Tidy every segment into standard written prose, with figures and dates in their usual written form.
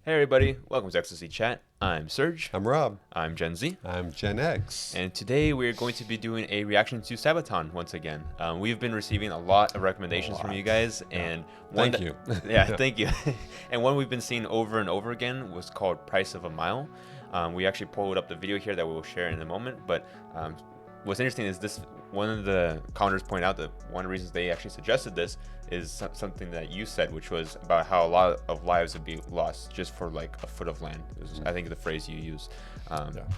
Hey everybody, welcome to Ecstasy Chat. I'm Serge. I'm Rob. I'm Gen Z. I'm Gen X. And today we're going to be doing a reaction to Sabaton once again. We've been receiving a lot of recommendations from you guys, and Thank you. Thank you. And one we've been seeing over and over again was called Price of a Mile. We actually pulled up the video here that we will share in a moment, but what's interesting is this. One of the commenters point out that one of the reasons they actually suggested this is something that you said, which was about how a lot of lives would be lost just for like a foot of land. Is, I think, the phrase you use.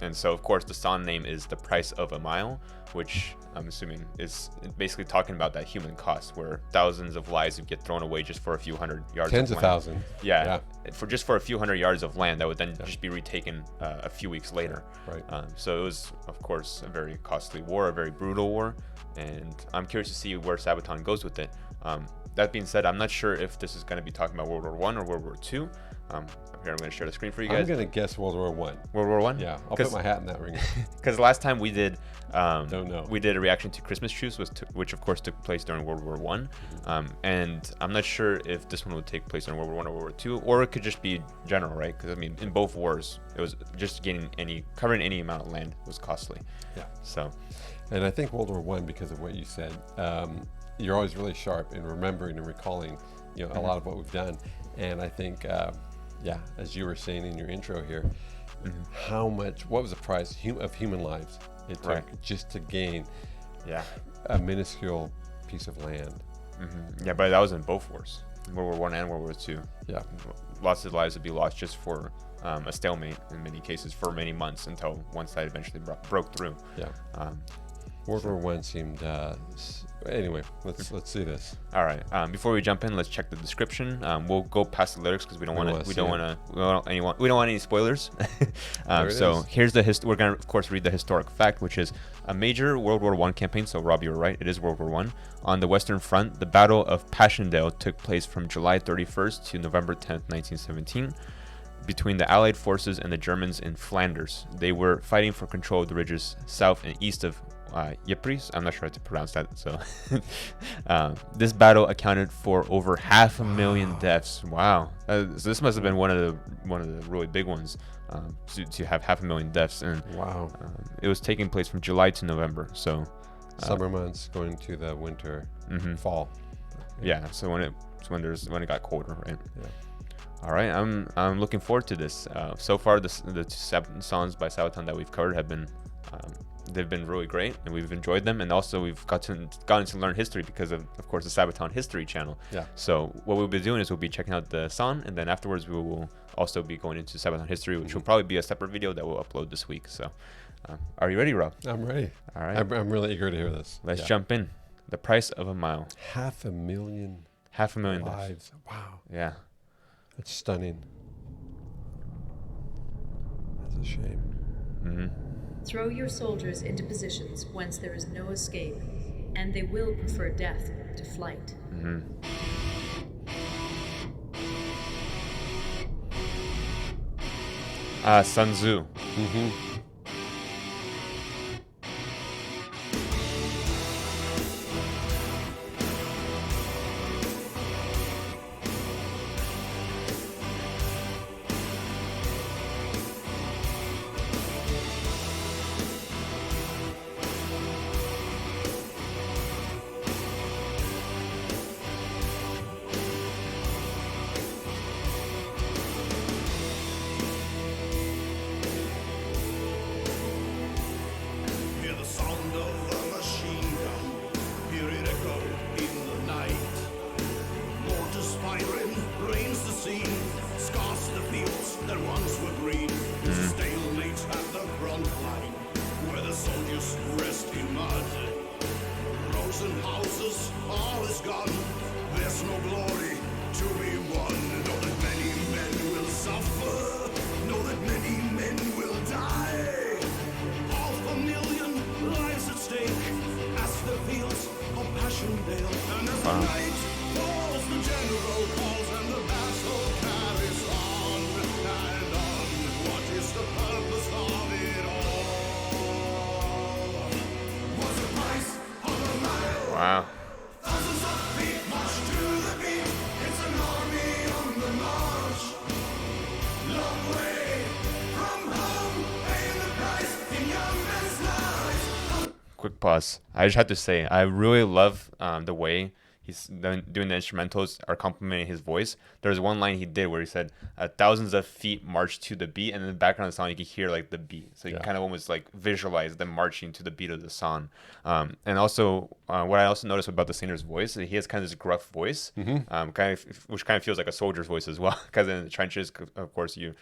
And so, of course, the song name is The Price of a Mile, which I'm assuming is basically talking about that human cost, where thousands of lives would get thrown away just for a few hundred yards. Tens of thousands. Yeah. For a few hundred yards of land that would then just be retaken a few weeks later. Right. So it was, of course, a very costly war, a very brutal war, and I'm curious to see where Sabaton goes with it. That being said, I'm not sure if this is going to be talking about World War I or World War II. Here, I'm going to share the screen for you guys. I'm going to guess World War I. World War I? Yeah, I'll put my hat in that ring. Because last time we did, Don't know. we did a reaction to Christmas Truce, which of course took place during World War I. And I'm not sure if this one would take place during World War I or World War II, or it could just be general, right? Because I mean, in both wars, it was just covering any amount of land was costly. Yeah. So. And I think World War I, because of what you said, you're always really sharp in remembering and recalling, a lot of what we've done. And I think, as you were saying in your intro here, what was the price of human lives it took just to gain a minuscule piece of land. Yeah, but that was in both wars, World War I and World War II. Yeah. Lots of lives would be lost just for a stalemate in many cases for many months until one side eventually broke through. Yeah. World War I seemed. Anyway, let's see this. All right. Before we jump in, let's check the description. We'll go past the lyrics because we don't want any spoilers. So here's we're gonna of course read the historic fact, which is a major World War I campaign. So Rob, you were right. It is World War I. On the Western Front, the Battle of Passchendaele took place from July 31st to November 10th, 1917. Between the Allied forces and the Germans in Flanders. They were fighting for control of the ridges south and east of Ypres. I'm not sure how to pronounce that. So this battle accounted for over 500,000 deaths. Wow. So this must have been one of the really big ones, to have 500,000 deaths. And wow. It was taking place from July to November. So summer months going to the winter, fall. Yeah. So when it got colder, right? Yeah. All right, I'm looking forward to this. So far, the songs by Sabaton that we've covered have been, they've been really great, and we've enjoyed them. And also, we've gotten to learn history because of course, the Sabaton History channel. Yeah. So what we'll be doing is we'll be checking out the song, and then afterwards we will also be going into Sabaton History, which will probably be a separate video that we'll upload this week. So, are you ready, Rob? I'm ready. All right. I'm really eager to hear this. Let's jump in. The Price of a Mile. 500,000. 500,000 lives. Wow. Yeah. That's stunning. That's a shame. Throw your soldiers into positions whence there is no escape, and they will prefer death to flight. Sun Tzu. Plus, I just have to say, I really love the way he's doing the instrumentals are complementing his voice. There's one line he did where he said, thousands of feet march to the beat, and in the background of the song you can hear like the beat. So you kind of almost like visualize them marching to the beat of the song. And also, what I also noticed about the singer's voice, he has kind of this gruff voice, which kind of feels like a soldier's voice as well. Because in the trenches, of course, you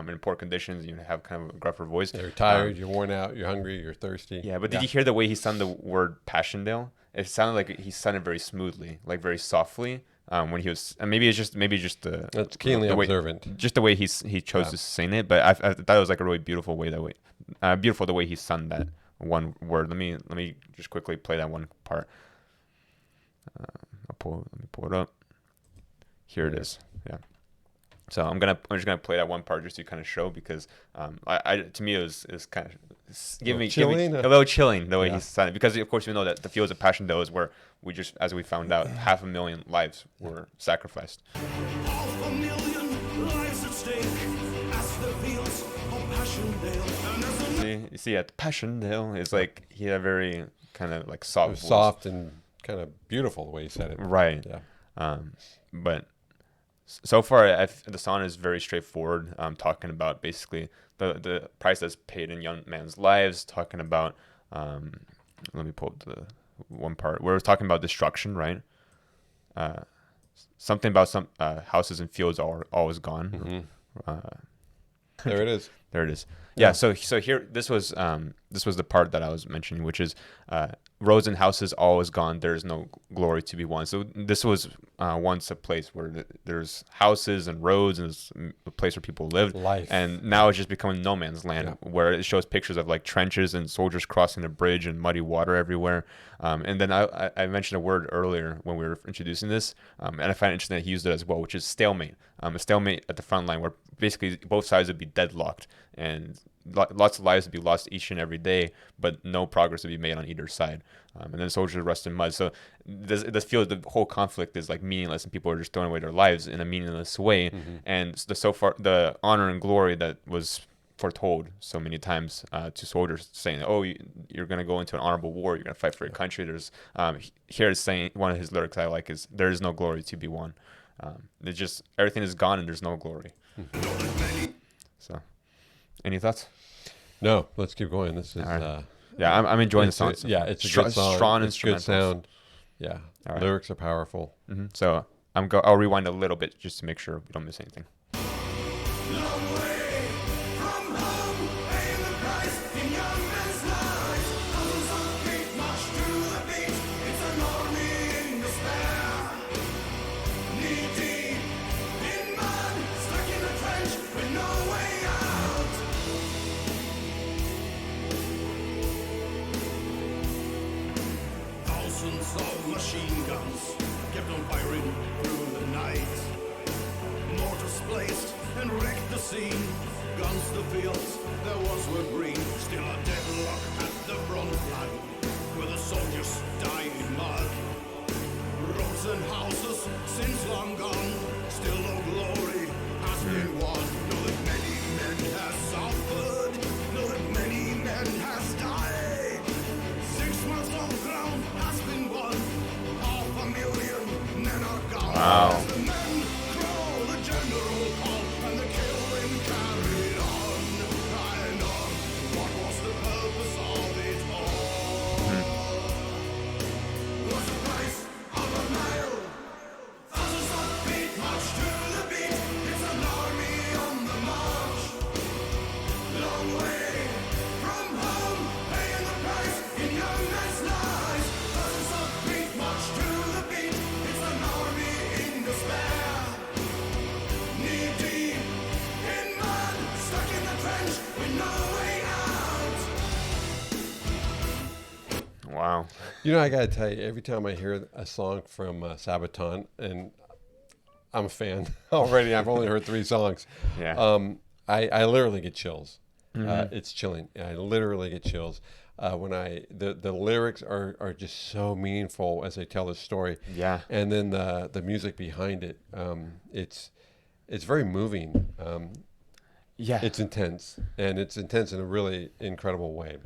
in poor conditions, you have kind of a gruffer voice. You're tired, you're worn out, you're hungry, you're thirsty. Yeah, but did you hear the way he sung the word Passchendaele? It sounded like he sung it very smoothly, like very softly. When he was, and maybe it's just the. That's keenly observant. Just the way he chose to sing it, but I thought it was like a really beautiful way beautiful the way he sung that one word. Let me just quickly play that one part. Let me pull it up. Here it is. Yeah. So I'm just gonna play that one part just to kind of show, because to me it was kind of giving me a little chilling the way he sang it, because of course we know that the fields of Passchendaele is where as we found out, 500,000 lives were sacrificed. 500,000 lives at stake as the fields of Passchendaele. You see, at Passchendaele is like he had a very kind of like soft voice. Soft and kind of beautiful the way he said it. Right. Yeah. But so far, the song is very straightforward. Talking about basically the price that's paid in young man's lives. Talking about, let me pull up the one part where it's talking about destruction, right? Something about some houses and fields are always gone. There it is. There it is. Yeah. So here, this was the part that I was mentioning, which is roads and houses always gone. There is no glory to be won. So this was once a place where there's houses and roads, and it's a place where people lived. Life. And now it's just becoming no man's land, where it shows pictures of like trenches and soldiers crossing a bridge and muddy water everywhere. And then I mentioned a word earlier when we were introducing this, and I find it interesting that he used it as well, which is stalemate. A stalemate at the front line, where basically both sides would be deadlocked, and lots of lives would be lost each and every day, but no progress would be made on either side. And then soldiers rest in mud. So this feels the whole conflict is like meaningless, and people are just throwing away their lives in a meaningless way. And the honor and glory that was foretold so many times to soldiers, saying, "Oh, you're going to go into an honorable war. You're going to fight for your country." There's here is saying, one of his lyrics I like is, "There is no glory to be won." It's just everything is gone and there's no glory. So, any thoughts? No, let's keep going. This is right. Yeah, I'm enjoying the song. It's a good song. Strong it's good sound. Yeah, right. Lyrics are powerful. So I'll rewind a little bit just to make sure we don't miss anything. Long way from home, paying the price in young men's lives. Thousands of feet march to the beat. It's an army in despair. Knee deep in mud, stuck in a trench with no way out. Thousands of machine guns kept on firing through the night. Mortars placed and wrecked the scene. Guns the fields, their walls were green. Still a deadlock at the front line, where the soldiers die in mud. Roads and houses since long gone. Still no glory has been won. Know that many men have suffered. Know that many men has died. 6 months of ground has been won. 500,000 men are gone. Wow. The men crawl, the general call, and the killing carried on and on. What was the purpose of it all? Was the price of a mile? Thousands of feet march to the beat. It's an army on the march. Long way from home, paying the price in young men's lives. Thousands of feet march to the beat. It's an army in despair. Knee deep in mud, stuck in the trench with no way out. Wow. You know, I gotta tell you, every time I hear a song from Sabaton, and I'm a fan already. I've only heard 3 songs. Yeah. I literally get chills. It's chilling. I literally get chills when the lyrics are just so meaningful as they tell the story. Yeah. And then the music behind it, it's very moving. Yeah. It's intense, and it's intense in a really incredible way.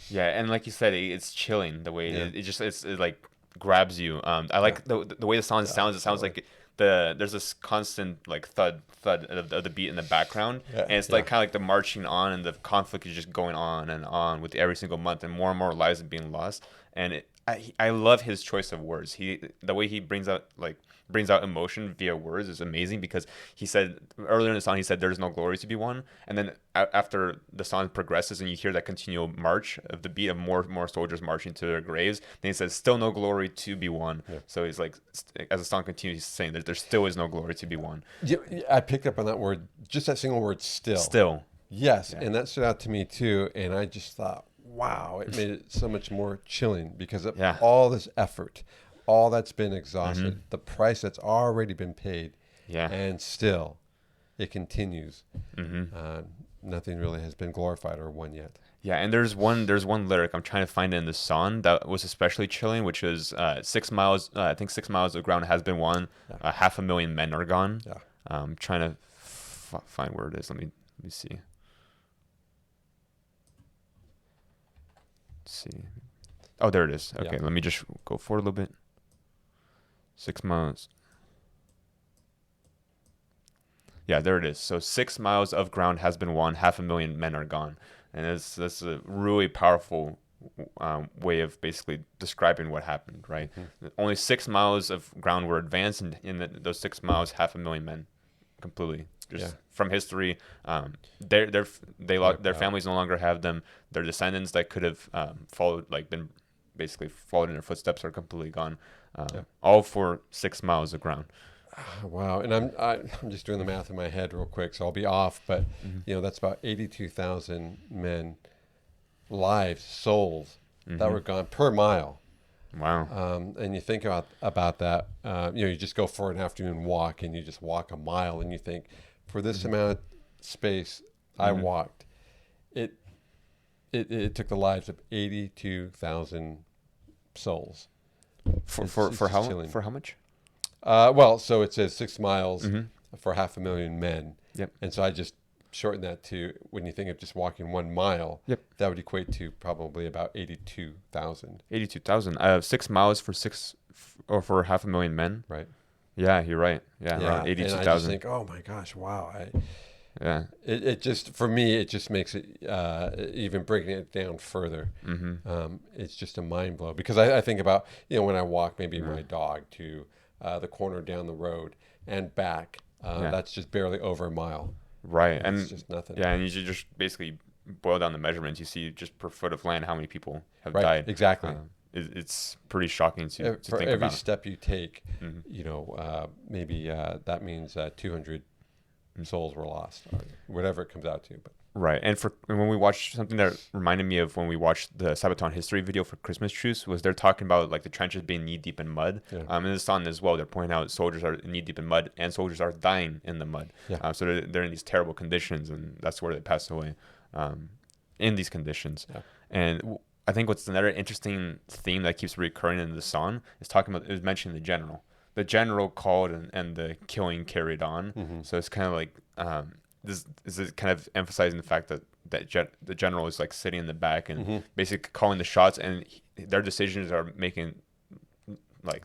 Yeah, and like you said, it's chilling the way Yeah. it like grabs you. I like the way the song sounds. It sounds like there's this constant like thud of the beat in the background, and it's like kind of like the marching on, and the conflict is just going on and on with every single month, and more lives are being lost. And I love his choice of words. The way he brings out emotion via words is amazing, because he said earlier in the song, he said there's no glory to be won, and then after the song progresses and you hear that continual march of the beat of more soldiers marching to their graves, then he says still no glory to be won. So he's like, as the song continues, he's saying that there still is no glory to be won. Yeah, I picked up on that word, just that single word, still. Yes, and that stood out to me too, and I just thought, wow, it made it so much more chilling, because of all this effort, all that's been exhausted, the price that's already been paid, and still it continues. Nothing really has been glorified or won yet. Yeah, and there's one lyric I'm trying to find it in the song that was especially chilling, which is 6 miles. I think 6 miles of ground has been won. 500,000 men are gone. I'm trying to find where it is. Let me see. See. Oh, there it is. Okay, let me just go forward a little bit. 6 miles. Yeah, there it is. So 6 miles of ground has been won. 500,000 men are gone, and that's a really powerful way of basically describing what happened. Right. Only 6 miles of ground were advanced, and in those 6 miles, 500,000 men completely. Just from history, their families no longer have them. Their descendants that could have been basically followed in their footsteps are completely gone. All for 6 miles of ground. Wow, and I'm just doing the math in my head real quick, so I'll be off. But that's about 82,000 men, lives, souls that were gone per mile. Wow. And you think about that. You just go for an afternoon walk, and you just walk a mile, and you think, for this amount of space I walked, it took the lives of 82,000 souls. For how much? Well, so it says 6 miles for 500,000 men. Yep. And so I just shortened that to, when you think of just walking 1 mile, that would equate to probably about 82,000. 82,000. 6 miles for 500,000 men. Right. Yeah, you're right. Yeah, around 82,000. And I just think, oh my gosh, wow. It just, for me, it just makes it, even breaking it down further, it's just a mind blow. Because I think about, when I walk maybe my dog to the corner down the road and back, that's just barely over a mile. Right. And it's just nothing. Yeah, and you should just basically boil down the measurements. You see just per foot of land how many people have right, died. Exactly. It's pretty shocking to think about. For every step you take, maybe that means 200 souls were lost, or whatever it comes out to. But right. And when we watched, something that reminded me of when we watched the Sabaton history video for Christmas Truce, was they're talking about like the trenches being knee deep in mud. In the song as well, they're pointing out soldiers are knee deep in mud, and soldiers are dying in the mud. So they're in these terrible conditions, and that's where they pass away, in these conditions. And I think what's another interesting theme that keeps recurring in the song is mentioning the general. The general called, and the killing carried on. So it's kind of like this is kind of emphasizing the fact that the general is like sitting in the back and basically calling the shots, and their decisions are making like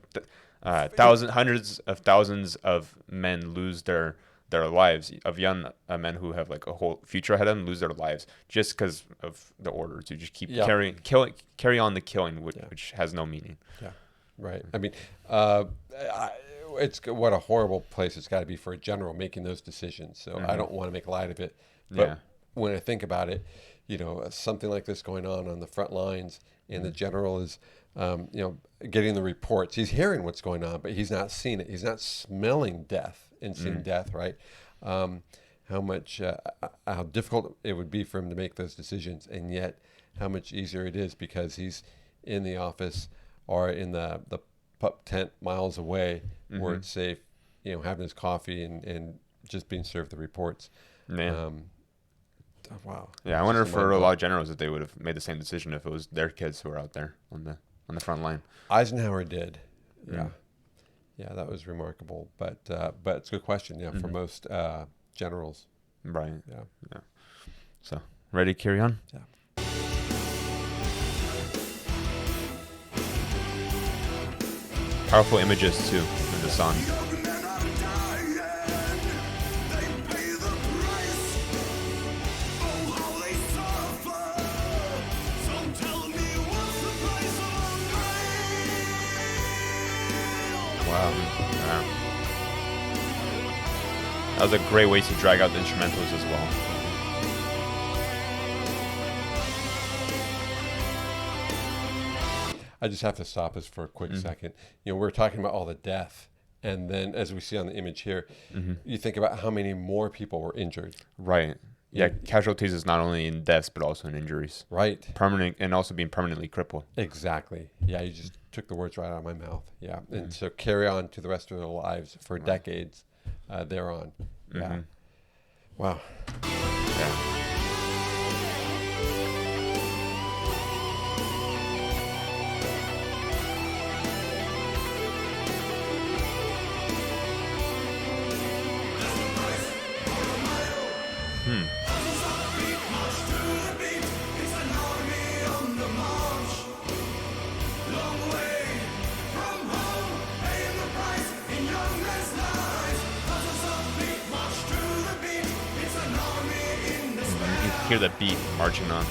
hundreds of thousands of men lose their lives, of young men who have like a whole future ahead of them lose their lives just because of the order to just keep carry on the killing, which has no meaning. Right. I mean, it's what a horrible place it's got to be for a general making those decisions. So I don't want to make light of it. But when I think about it, something like this going on the front lines, and the general is, getting the reports. He's hearing what's going on, but he's not seeing it. He's not smelling death and seeing death, right? How difficult it would be for him to make those decisions, and yet how much easier it is because he's in the office or in the pup tent miles away where it's safe, having his coffee and just being served the reports. Wow. Yeah, I wonder for a lot of generals if they would have made the same decision if it was their kids who were out there on the front line. Eisenhower did. Yeah, that was remarkable. But it's a good question. Yeah, for most generals. Right. Yeah. So ready to carry on? Yeah. Powerful images too in the song. Young men are dying, they pay the price. Oh, how they suffer. So tell me what's the price of grace? Wow. Yeah. That was a great way to drag out the instrumentals as well. I just have to stop us for a quick second. You know, we're talking about all the death, and then as we see on the image here, you think about how many more people were injured. Right. Yeah, casualties is not only in deaths but also in injuries. Right. Permanent, and also being permanently crippled. Exactly. Yeah, you just took the words right out of my mouth. Yeah. And so carry on to the rest of their lives for decades thereon. Yeah. Wow. Yeah. You hear the beat marching on.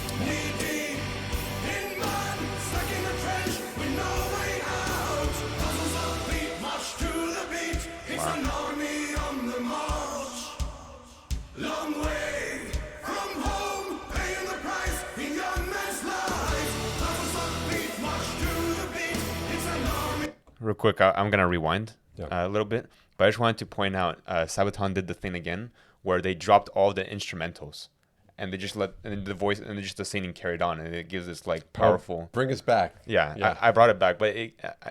Real quick, I'm gonna rewind a little bit, but I just wanted to point out Sabaton did the thing again where they dropped all the instrumentals and they just let and the voice and just the singing carried on, and it gives this like powerful. Bring us back. Yeah. I brought it back, but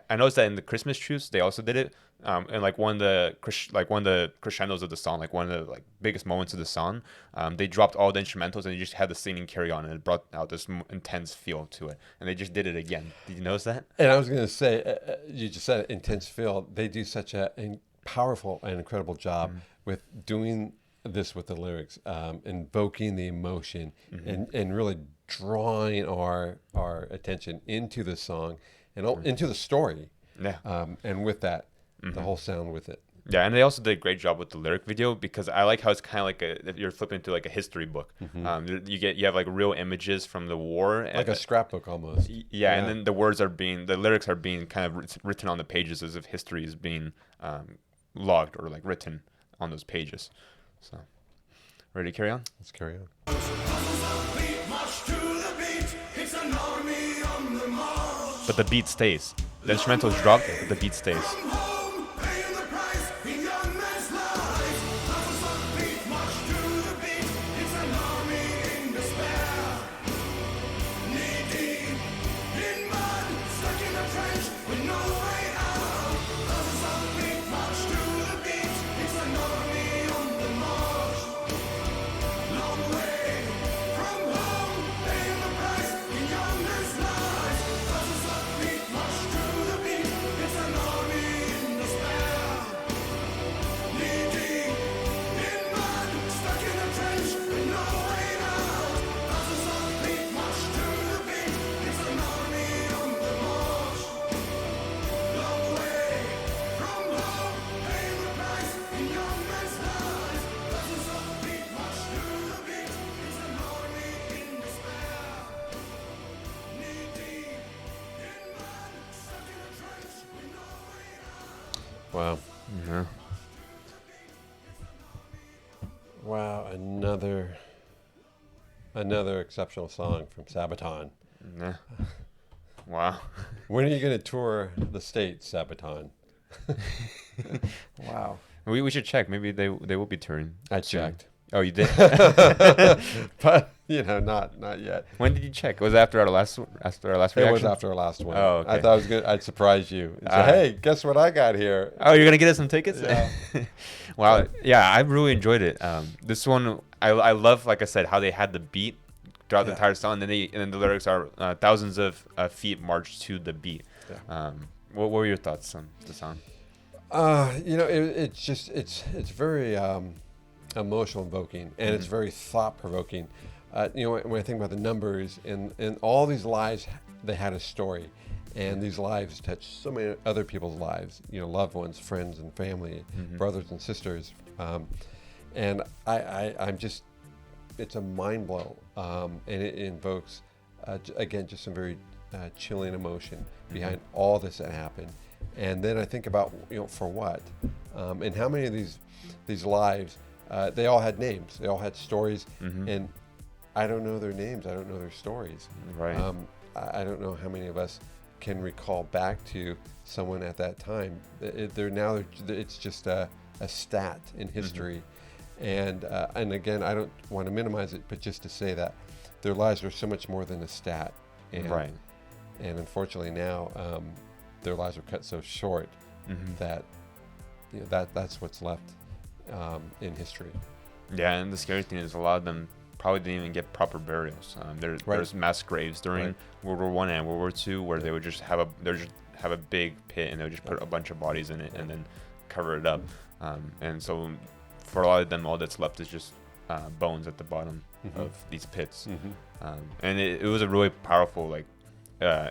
I noticed that in the Christmas truce they also did it, and like one of the crescendos of the song, like one of the like biggest moments of the song, they dropped all the instrumentals and they just had the singing carry on, and it brought out this intense feel to it, and they just did it again. Did you notice that? And I was going to say, you just said it, intense feel. They do such a powerful and incredible job with doing this with the lyrics, invoking the emotion and really drawing our attention into the song and into the story. Yeah. And with that, the whole sound with it. Yeah, and they also did a great job with the lyric video, because I like how it's kind of like if you're flipping through like a history book. You have like real images from the war, Like a scrapbook almost. Yeah, and then the lyrics are being kind of written on the pages as if history is being logged or like written on those pages. So, ready to carry on? Let's carry on. But the beat stays. The instrumental is dropped, but the beat stays. Wow. Yeah. Wow, another exceptional song from Sabaton. Yeah. Wow. When are you going to tour the States, Sabaton? Wow. We should check. Maybe they will be touring. I soon. checked. Oh, you did? But, not yet. When did you check? Was it after our last reaction? It was after our last one. Oh, okay. I thought I'd surprise you. And say, hey, guess what I got here? Oh, you're gonna get us some tickets? Yeah. Wow. Yeah, I really enjoyed it. This one, I love, like I said, how they had the beat throughout the entire song, and then the lyrics are thousands of feet march to the beat. Yeah. What were your thoughts on the song? It's very emotional invoking, and it's very thought provoking. When I think about the numbers and all these lives, they had a story, And these lives touch so many other people's lives, loved ones, friends and family, brothers and sisters. And I'm just, it's a mind blow. And it invokes, again, just some very chilling emotion behind all this that happened. And then I think about, for what? And how many of these lives, they all had names, they all had stories, and I don't know their names, I don't know their stories. Right. I don't know how many of us can recall back to someone at that time. It's just a stat in history. And again, I don't want to minimize it, but just to say that their lives are so much more than a stat. And, right. And unfortunately now, their lives are cut so short that that's what's left in history. Yeah, and the scary thing is a lot of them probably didn't even get proper burials. There's mass graves during World War I and World War II where they would just have a big pit and they would just put a bunch of bodies in it and then cover it up. And so for a lot of them, all that's left is just bones at the bottom of these pits. And it was a really powerful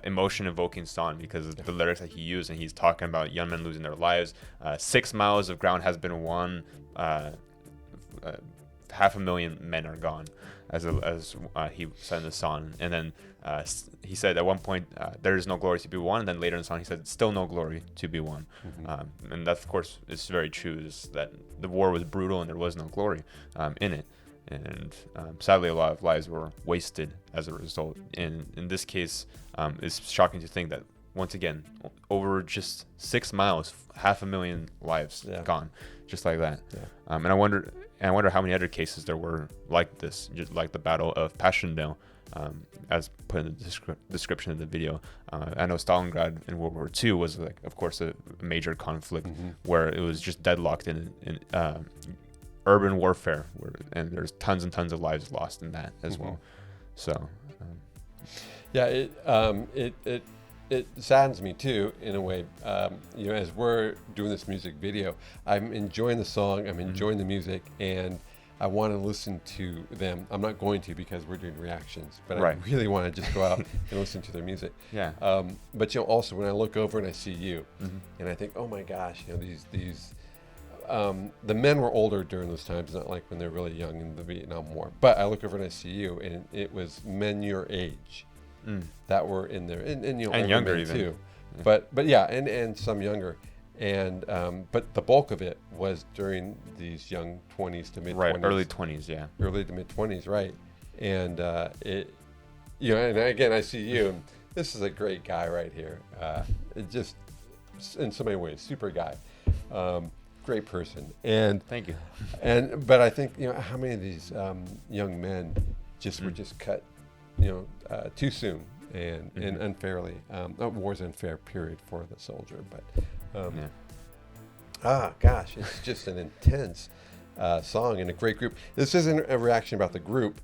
emotion evoking song because of the lyrics that he used, and he's talking about young men losing their lives. 6 miles of ground has been won. 500,000 men are gone, as he said in the song. And then he said at one point, there is no glory to be won. And then later in the song, he said, still no glory to be won. And that, of course, is very true, is that the war was brutal and there was no glory in it. And sadly, a lot of lives were wasted as a result. And in this case, it's shocking to think that, once again, over just 6 miles, 500,000 lives gone, just like that. And I wonder how many other cases there were like this, just like the Battle of Passchendaele, as put in the description of the video. I know Stalingrad in World War II was, of course, a major conflict where it was just deadlocked in urban warfare, and there's tons and tons of lives lost in that as well. So, it saddens me too, in a way. As we're doing this music video, I'm enjoying the song, I'm enjoying the music, and I want to listen to them. I'm not going to because we're doing reactions, but I really want to just go out and listen to their music. But also when I look over and I see you, and I think, oh my gosh, these. The men were older during those times, not like when they're really young in the Vietnam War. But I look over and I see you, and it was men your age that were in there, and younger even too. But and some younger, and but the bulk of it was during these young 20s to mid 20s, early 20s, early to mid 20s, right? And and again I see you, and this is a great guy right here. It just in so many ways, super guy. Great person, and thank you. But I think how many of these young men were just cut, too soon and unfairly. War's unfair, period, for the soldier. But gosh, it's just an intense song and a great group. This isn't a reaction about the group,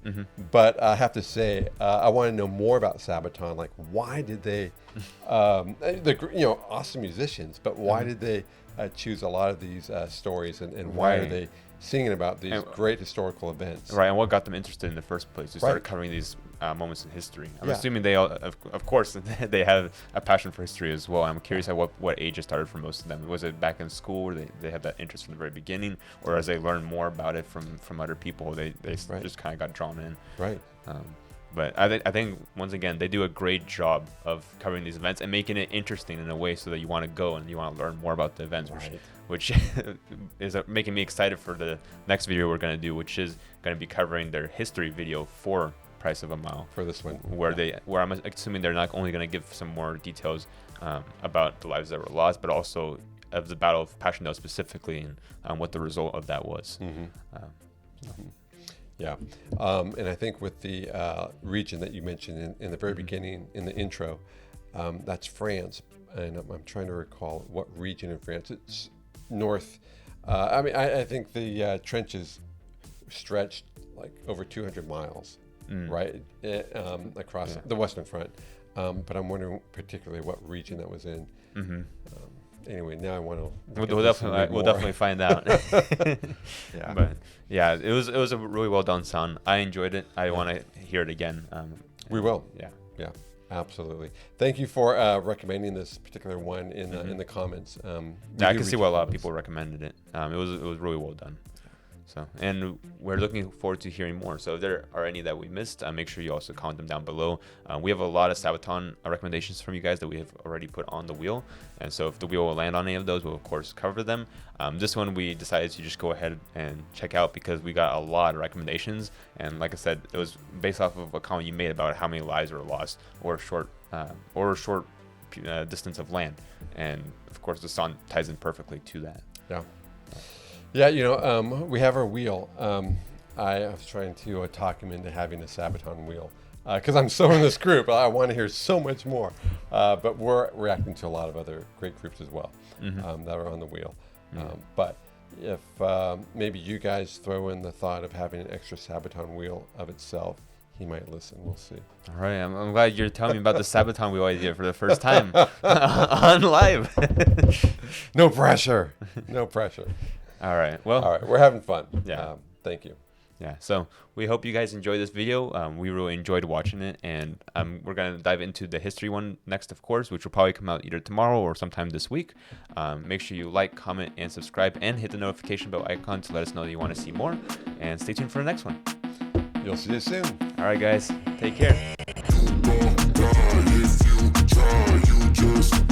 but I have to say I want to know more about Sabaton. Like, why did they? Awesome musicians, but why did they choose a lot of these stories, and why are they singing about these great historical events? Right, and what got them interested in the first place to start covering these moments in history? I'm assuming they all, of course, they have a passion for history as well. I'm curious at what age it started for most of them. Was it back in school where they had that interest from the very beginning, or as they learned more about it from other people, they just kind of got drawn in? Right. But I think once again they do a great job of covering these events and making it interesting in a way so that you want to go and you want to learn more about the events, which is making me excited for the next video we're going to do, which is going to be covering their history video for Price of a Mile. For this one, where I'm assuming they're not only going to give some more details about the lives that were lost, but also of the Battle of Passchendaele specifically and what the result of that was. Yeah, and I think with the region that you mentioned in the very beginning, in the intro, that's France, and I'm trying to recall what region in France. It's north. I think the trenches stretched like over 200 miles, right, across the Western Front. But I'm wondering particularly what region that was in. Anyway, now I want to. We'll definitely find out. Yeah, but yeah, it was a really well done song. I enjoyed it. I want to hear it again. We will. Yeah. Absolutely. Thank you for recommending this particular one in the comments. I can see why a lot of people recommended it. It was really well done. So, and we're looking forward to hearing more. So if there are any that we missed, make sure you also comment them down below. We have a lot of Sabaton recommendations from you guys that we have already put on the wheel. And so if the wheel will land on any of those, we'll of course cover them. This one we decided to just go ahead and check out because we got a lot of recommendations. And like I said, it was based off of a comment you made about how many lives were lost or a short distance of land. And of course the song ties in perfectly to that. Yeah. Yeah, you know, we have our wheel. I was trying to talk him into having a Sabaton wheel because I'm so in this group. I want to hear so much more. But we're reacting to a lot of other great groups as well that are on the wheel. But if maybe you guys throw in the thought of having an extra Sabaton wheel of itself, he might listen. We'll see. All right. I'm glad you're telling me about the Sabaton wheel idea for the first time on live. No pressure. No pressure. All right. Well, all right. We're having fun. Yeah. Thank you. Yeah. So we hope you guys enjoyed this video. We really enjoyed watching it. And we're going to dive into the history one next, of course, which will probably come out either tomorrow or sometime this week. Make sure you like, comment, and subscribe, and hit the notification bell icon to let us know that you want to see more. And stay tuned for the next one. You'll see you soon. All right, guys. Take care. If you try, you just